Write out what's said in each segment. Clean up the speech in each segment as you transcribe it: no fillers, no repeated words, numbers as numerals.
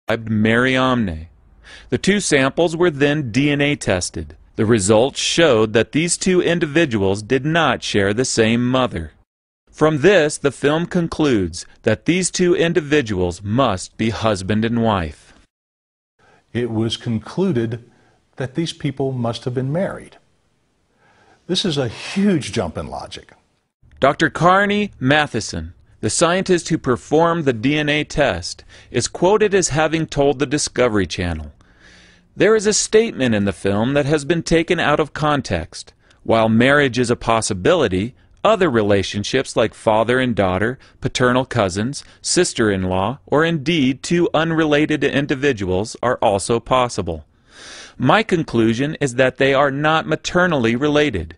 Mariamne. The two samples were then DNA tested. The results showed that these two individuals did not share the same mother. From this, the film concludes that these two individuals must be husband and wife. It was concluded that these people must have been married. This is a huge jump in logic. Dr. Carney Matheson, the scientist who performed the DNA test, is quoted as having told the Discovery Channel, "There is a statement in the film that has been taken out of context. While marriage is a possibility, other relationships like father and daughter, paternal cousins, sister-in-law, or indeed two unrelated individuals are also possible. My conclusion is that they are not maternally related.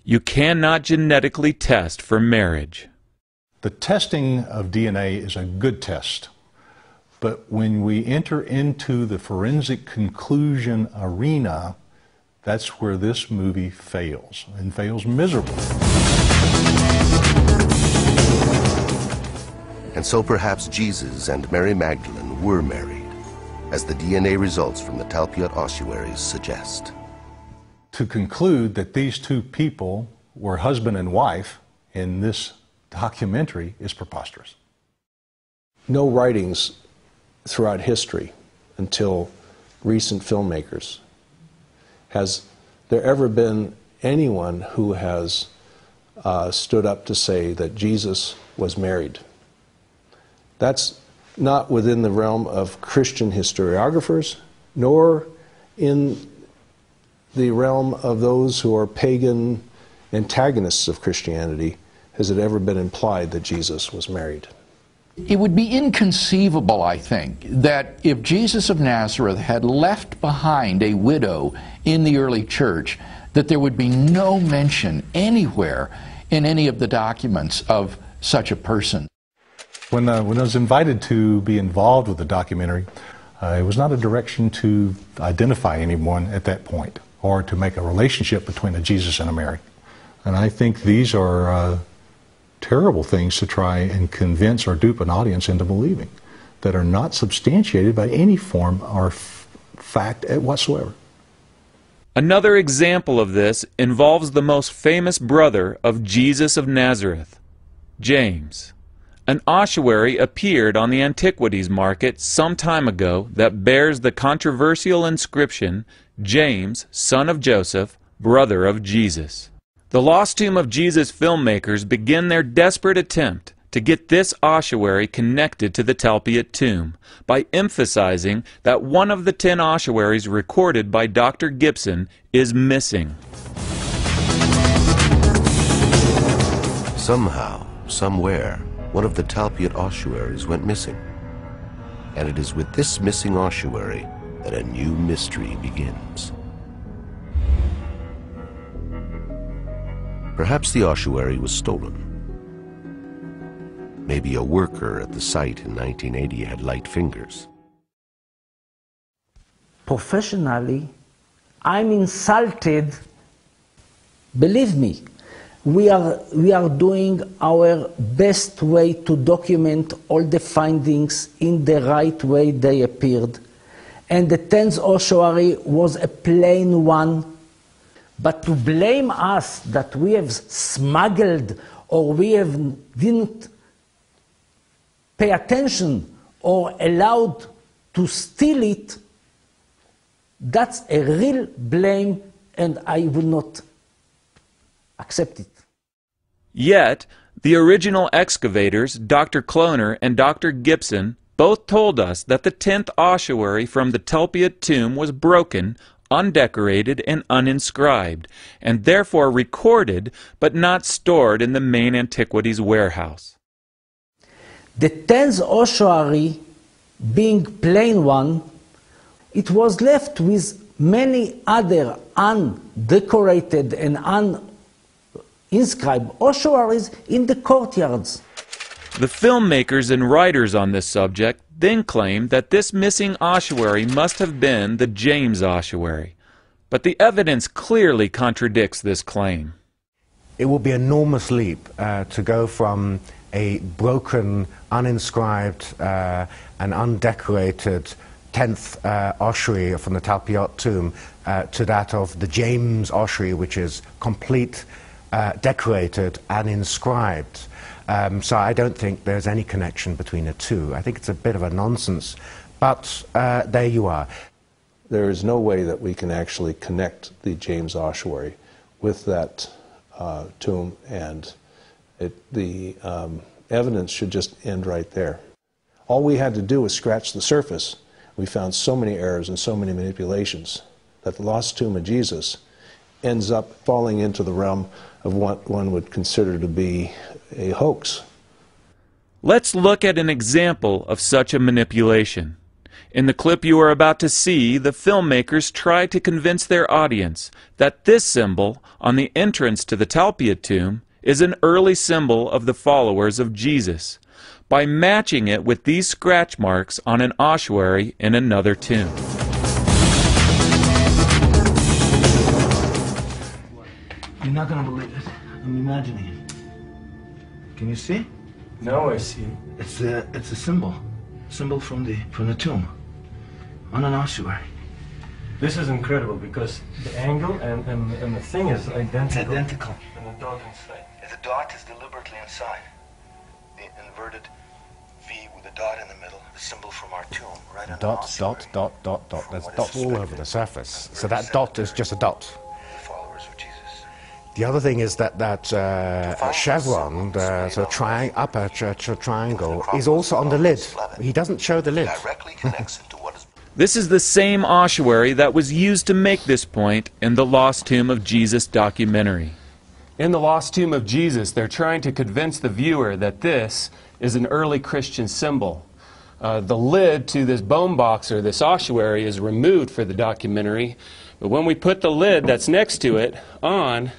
You cannot genetically test for marriage." The testing of DNA is a good test, but when we enter into the forensic conclusion arena, that's where this movie fails, and fails miserably. And so perhaps Jesus and Mary Magdalene were married, as the DNA results from the Talpiot ossuaries suggest. To conclude that these two people were husband and wife in this documentary is preposterous. No writings throughout history until recent filmmakers has there ever been anyone who has stood up to say that Jesus was married. That's not within the realm of Christian historiographers, nor in the realm of those who are pagan antagonists of Christianity has it ever been implied that Jesus was married. It would be inconceivable, I think, that if Jesus of Nazareth had left behind a widow in the early church, that there would be no mention anywhere in any of the documents of such a person. When I was invited to be involved with the documentary, it was not a direction to identify anyone at that point or to make a relationship between a Jesus and a Mary. And I think these are terrible things to try and convince or dupe an audience into believing that are not substantiated by any form or fact whatsoever. Another example of this involves the most famous brother of Jesus of Nazareth, James. An ossuary appeared on the antiquities market some time ago that bears the controversial inscription, "James, son of Joseph, brother of Jesus." The Lost Tomb of Jesus filmmakers begin their desperate attempt to get this ossuary connected to the Talpiot tomb by emphasizing that one of the 10 ossuaries recorded by Dr. Gibson is missing. Somehow, somewhere, one of the Talpiot ossuaries went missing. And it is with this missing ossuary that a new mystery begins. Perhaps the ossuary was stolen. Maybe a worker at the site in 1980 had light fingers. Professionally, I'm insulted. Believe me, we are doing our best way to document all the findings in the right way they appeared. And the 10th ossuary was a plain one. But to blame us that we have smuggled or we didn't pay attention or allowed to steal it, that's a real blame, and I will not accept it. Yet, the original excavators, Dr. Kloner and Dr. Gibson, both told us that the 10th ossuary from the Talpiot tomb was broken, undecorated, and uninscribed, and therefore recorded but not stored in the main antiquities warehouse. The 10th ossuary, being plain one, it was left with many other undecorated and uninscribed ossuaries in the courtyards. The filmmakers and writers on this subject then claimed that this missing ossuary must have been the James ossuary, but the evidence clearly contradicts this claim. It will be an enormous leap to go from a broken, uninscribed and undecorated 10th ossuary from the Talpiot tomb to that of the James ossuary, which is complete, decorated and inscribed. So I don't think there's any connection between the two. I think it's a bit of a nonsense, but there you are. There is no way that we can actually connect the James ossuary with that tomb, and the evidence should just end right there. All we had to do was scratch the surface. We found so many errors and so many manipulations that the lost tomb of Jesus ends up falling into the realm of what one would consider to be a hoax. Let's look at an example of such a manipulation. In the clip you are about to see, the filmmakers try to convince their audience that this symbol on the entrance to the Talpiot tomb is an early symbol of the followers of Jesus, by matching it with these scratch marks on an ossuary in another tomb. You're not gonna believe it. I'm imagining it. Can you see? Now I see. It's a symbol from the tomb, on an ossuary. This is incredible because the angle and the thing is identical. It's identical. And the dot inside. The dot is deliberately inside. The inverted V with a dot in the middle, the symbol from our tomb, right on the ossuary. Dot. There's dots all over the surface. So that dot is just a dot. Followers of Jesus. The other thing is that chevron, the upper triangle, is also on the lid. He doesn't show the lid. Directly connects into what is. This is the same ossuary that was used to make this point in the Lost Tomb of Jesus documentary. In the Lost Tomb of Jesus, they're trying to convince the viewer that this is an early Christian symbol. The lid to this bone box or this ossuary is removed for the documentary, but when we put the lid that's next to it on,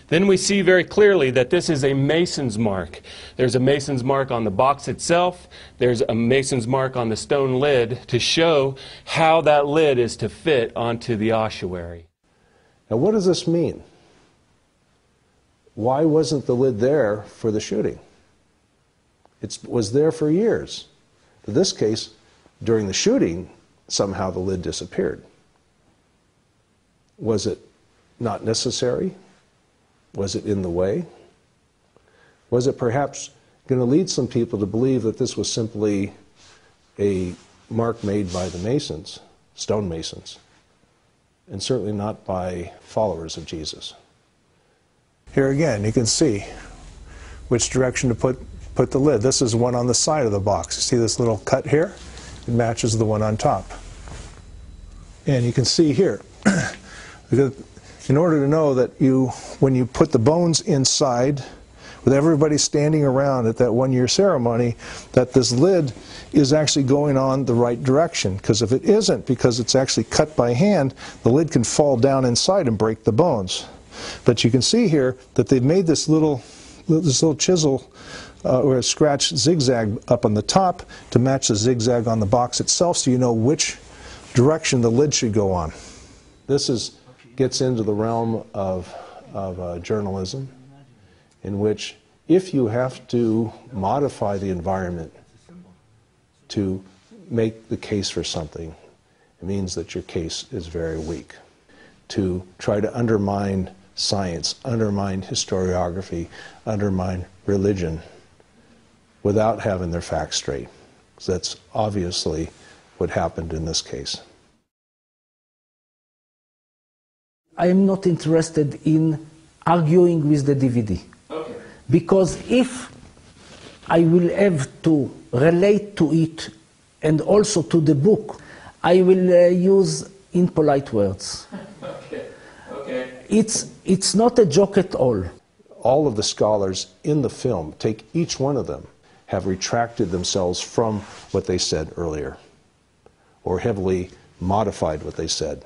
then we see very clearly that this is a mason's mark. There's a mason's mark on the box itself. There's a mason's mark on the stone lid to show how that lid is to fit onto the ossuary. Now, what does this mean? Why wasn't the lid there for the shooting? It was there for years. In this case, during the shooting, somehow the lid disappeared. Was it not necessary? Was it in the way? Was it perhaps going to lead some people to believe that this was simply a mark made by the masons, stonemasons, and certainly not by followers of Jesus? Here again, you can see which direction to put the lid. This is one on the side of the box. You see this little cut here? It matches the one on top. And you can see here, because in order to know that when you put the bones inside, with everybody standing around at that one-year ceremony, that this lid is actually going on the right direction. Because if it isn't, because it's actually cut by hand, the lid can fall down inside and break the bones. But you can see here that they've made this little chisel or a scratch zigzag up on the top to match the zigzag on the box itself, so you know which direction the lid should go on. This gets into the realm of journalism, in which if you have to modify the environment to make the case for something, it means that your case is very weak. To try to undermine science, undermine historiography, undermine religion without having their facts straight. So that's obviously what happened in this case. I am not interested in arguing with the DVD. Okay. Because if I will have to relate to it and also to the book, I will use impolite words. Okay. It's not a joke at all. All of the scholars in the film, take each one of them, have retracted themselves from what they said earlier, or heavily modified what they said.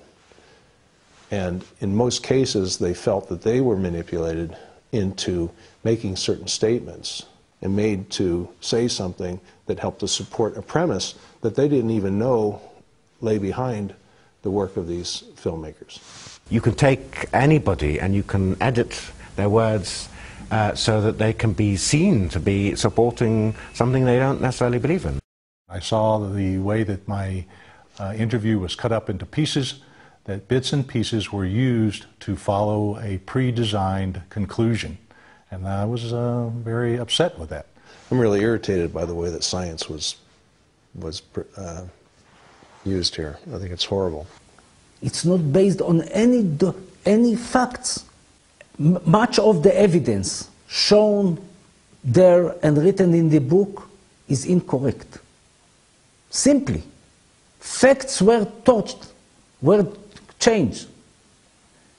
And in most cases, they felt that they were manipulated into making certain statements and made to say something that helped to support a premise that they didn't even know lay behind the work of these filmmakers. You can take anybody and you can edit their words so that they can be seen to be supporting something they don't necessarily believe in. I saw the way that my interview was cut up into pieces, that bits and pieces were used to follow a pre-designed conclusion. And I was very upset with that. I'm really irritated by the way that science was used here. I think it's horrible. It's not based on any facts. Much of the evidence shown there and written in the book is incorrect. Simply, facts were changed.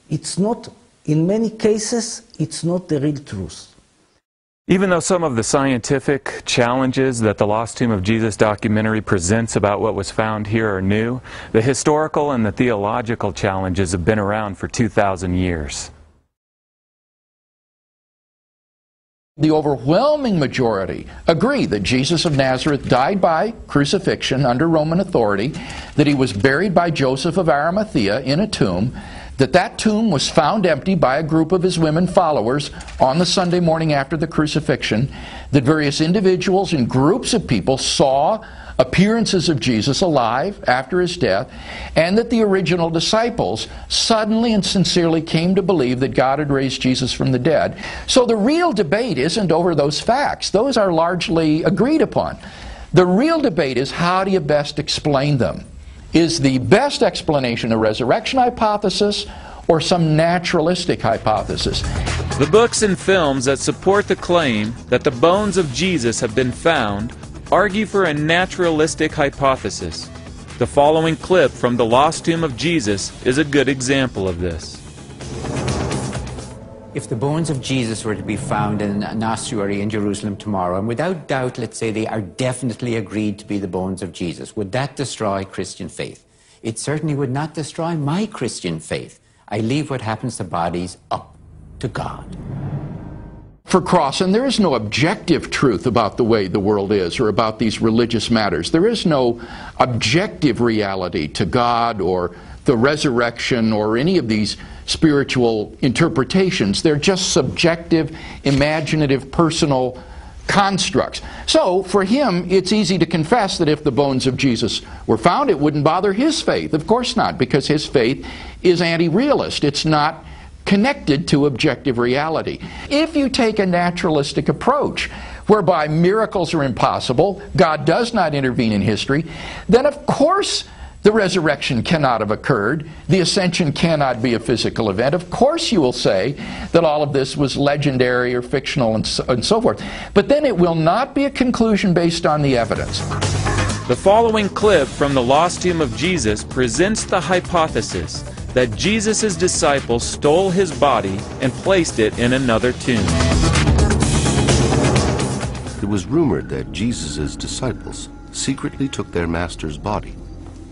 It's not, in many cases, it's not the real truth. Even though some of the scientific challenges that the Lost Tomb of Jesus documentary presents about what was found here are new, the historical and the theological challenges have been around for 2,000 years. The overwhelming majority agree that Jesus of Nazareth died by crucifixion under Roman authority, that he was buried by Joseph of Arimathea in a tomb, that tomb was found empty by a group of his women followers on the Sunday morning after the crucifixion, that various individuals and groups of people saw appearances of Jesus alive after his death, and that the original disciples suddenly and sincerely came to believe that God had raised Jesus from the dead. So the real debate isn't over those facts. Those are largely agreed upon. The real debate is, how do you best explain them? Is the best explanation a resurrection hypothesis or some naturalistic hypothesis? The books and films that support the claim that the bones of Jesus have been found argue for a naturalistic hypothesis. The following clip from the Lost Tomb of Jesus is a good example of this. If the bones of Jesus were to be found in an ossuary in Jerusalem tomorrow, and without doubt, let's say they are definitely agreed to be the bones of Jesus, would that destroy Christian faith? It certainly would not destroy my Christian faith. I leave what happens to bodies up to God. For Crossan, there is no objective truth about the way the world is or about these religious matters. There is no objective reality to God or the resurrection or any of these spiritual interpretations. They're just subjective, imaginative, personal constructs. So for him, it's easy to confess that if the bones of Jesus were found, it wouldn't bother his faith. Of course not, because his faith is anti-realist. It's not connected to objective reality. If you take a naturalistic approach, whereby miracles are impossible, God does not intervene in history, then of course the resurrection cannot have occurred. The ascension cannot be a physical event. Of course you will say that all of this was legendary or fictional and so forth. But then it will not be a conclusion based on the evidence. The following clip from the Lost Tomb of Jesus presents the hypothesis that Jesus' disciples stole his body and placed it in another tomb. It was rumored that Jesus' disciples secretly took their master's body,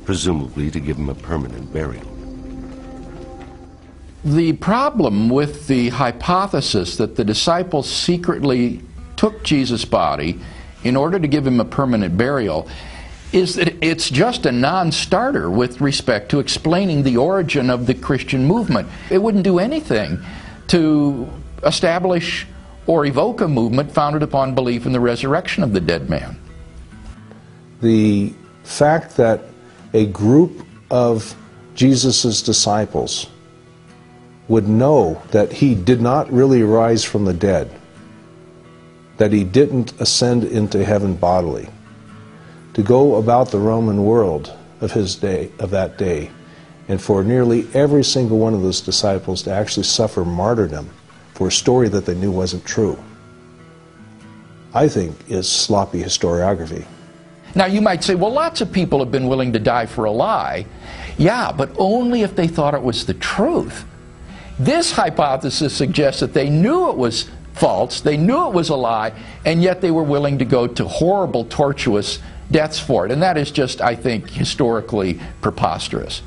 presumably to give him a permanent burial. The problem with the hypothesis that the disciples secretly took Jesus' body in order to give him a permanent burial is that it's just a non-starter with respect to explaining the origin of the Christian movement. It wouldn't do anything to establish or evoke a movement founded upon belief in the resurrection of the dead man. The fact that a group of Jesus' disciples would know that he did not really rise from the dead, that he didn't ascend into heaven bodily, to go about the Roman world of his day, of that day, and for nearly every single one of those disciples to actually suffer martyrdom for a story that they knew wasn't true, I think is sloppy historiography. Now you might say, well, lots of people have been willing to die for a lie. Yeah, but only if they thought it was the truth. This hypothesis suggests that they knew it was false, they knew it was a lie, and yet they were willing to go to horrible, tortuous deaths for it. And that is just, I think, historically preposterous.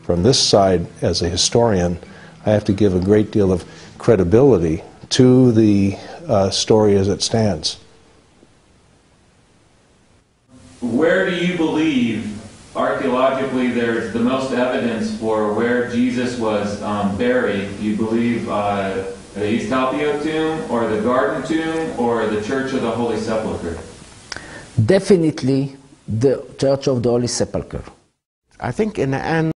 From this side, as a historian, I have to give a great deal of credibility to the story as it stands. Where do you believe, archaeologically, there's the most evidence for where Jesus was buried? Do you believe the East Talpiot tomb, or the Garden tomb, or the Church of the Holy Sepulchre? Definitely the Church of the Holy Sepulchre. I think in the end,